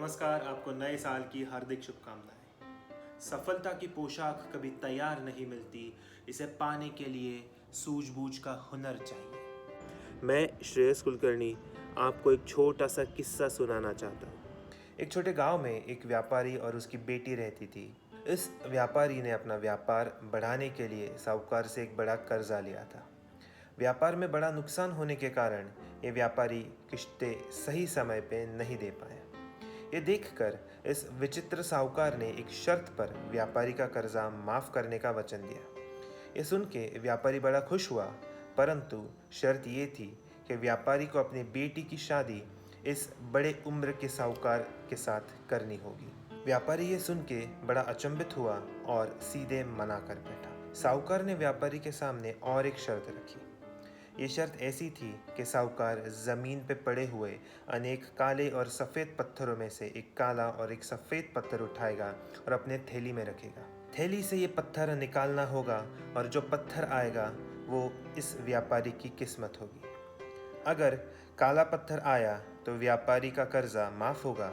नमस्कार, आपको नए साल की हार्दिक शुभकामनाएं। सफलता की पोशाक कभी तैयार नहीं मिलती, इसे पाने के लिए सूझबूझ का हुनर चाहिए। मैं श्रेयस कुलकर्णी आपको एक छोटा सा किस्सा सुनाना चाहता हूँ। एक छोटे गांव में एक व्यापारी और उसकी बेटी रहती थी। इस व्यापारी ने अपना व्यापार बढ़ाने के लिए साहूकार से एक बड़ा कर्जा लिया था। व्यापार में बड़ा नुकसान होने के कारण ये व्यापारी किश्तें सही समय पे नहीं दे पाया। ये देखकर इस विचित्र साहूकार ने एक शर्त पर व्यापारी का कर्जा माफ करने का वचन दिया। ये सुन के व्यापारी बड़ा खुश हुआ, परंतु शर्त ये थी कि व्यापारी को अपनी बेटी की शादी इस बड़े उम्र के साहूकार के साथ करनी होगी। व्यापारी ये सुन के बड़ा अचंभित हुआ और सीधे मना कर बैठा। साहूकार ने व्यापारी के सामने और एक शर्त रखी। ये शर्त ऐसी थी कि साहूकार ज़मीन पे पड़े हुए अनेक काले और सफ़ेद पत्थरों में से एक काला और एक सफ़ेद पत्थर उठाएगा और अपने थैली में रखेगा। थैली से ये पत्थर निकालना होगा और जो पत्थर आएगा वो इस व्यापारी की किस्मत होगी। अगर काला पत्थर आया तो व्यापारी का कर्जा माफ़ होगा,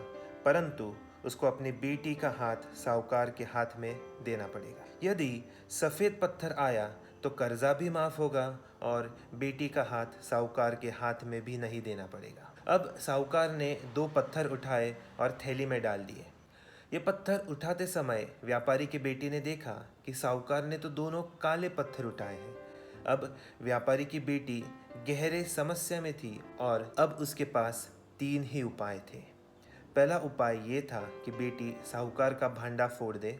परंतु उसको अपनी बेटी का हाथ साहूकार के हाथ में देना पड़ेगा। यदि सफ़ेद पत्थर आया तो कर्जा भी माफ़ होगा और बेटी का हाथ साहूकार के हाथ में भी नहीं देना पड़ेगा। अब साहूकार ने 2 पत्थर उठाए और थैली में डाल दिए। ये पत्थर उठाते समय व्यापारी की बेटी ने देखा कि साहूकार ने तो दोनों काले पत्थर उठाए हैं। अब व्यापारी की बेटी गहरे समस्या में थी और अब उसके पास 3 ही उपाय थे। पहला उपाय ये था कि बेटी साहूकार का भांडा फोड़ दे।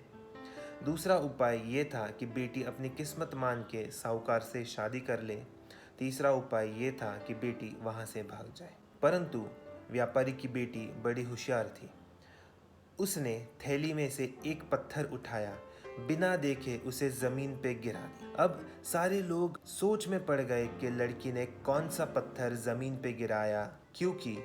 दूसरा उपाय ये था कि बेटी अपनी किस्मत मान के साहूकार से शादी कर ले। तीसरा उपाय ये था कि बेटी वहाँ से भाग जाए। परंतु व्यापारी की बेटी बड़ी होशियार थी। उसने थैली में से एक पत्थर उठाया, बिना देखे उसे ज़मीन पे गिरा दिया। अब सारे लोग सोच में पड़ गए कि लड़की ने कौन सा पत्थर ज़मीन पे गिराया, क्योंकि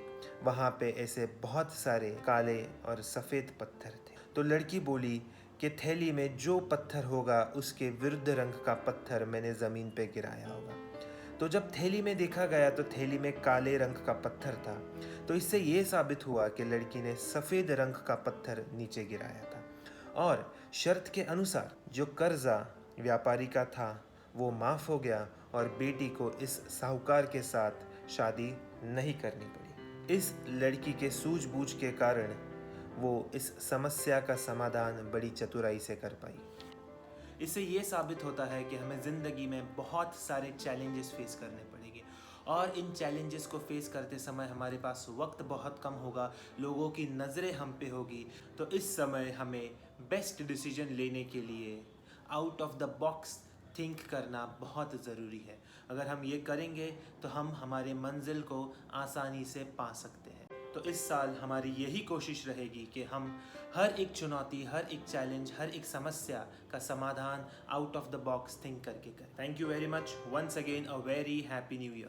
वहाँ पे ऐसे बहुत सारे काले और सफ़ेद पत्थर थे। तो लड़की बोली कि थैली में जो पत्थर होगा उसके विरुद्ध रंग का पत्थर मैंने ज़मीन पे गिराया होगा। तो जब थैली में देखा गया तो थैली में काले रंग का पत्थर था। तो इससे ये साबित हुआ कि लड़की ने सफ़ेद रंग का पत्थर नीचे गिराया था और शर्त के अनुसार जो कर्जा व्यापारी का था वो माफ़ हो गया और बेटी को इस साहूकार के साथ शादी नहीं करनी पड़ी। इस लड़की के सूझबूझ के कारण वो इस समस्या का समाधान बड़ी चतुराई से कर पाई। इससे ये साबित होता है कि हमें ज़िंदगी में बहुत सारे चैलेंजेस फेस करने पड़ेंगे और इन चैलेंजेस को फेस करते समय हमारे पास वक्त बहुत कम होगा, लोगों की नज़रें हम पे होगी। तो इस समय हमें बेस्ट डिसीजन लेने के लिए out of the box think करना बहुत ज़रूरी है। अगर हम ये करेंगे तो हम हमारे मंजिल को आसानी से पा सकते हैं। तो इस साल हमारी यही कोशिश रहेगी कि हम हर एक चुनौती, हर एक चैलेंज, हर एक समस्या का समाधान out of the box think करके करें। Thank you very much. Once again a very happy new year.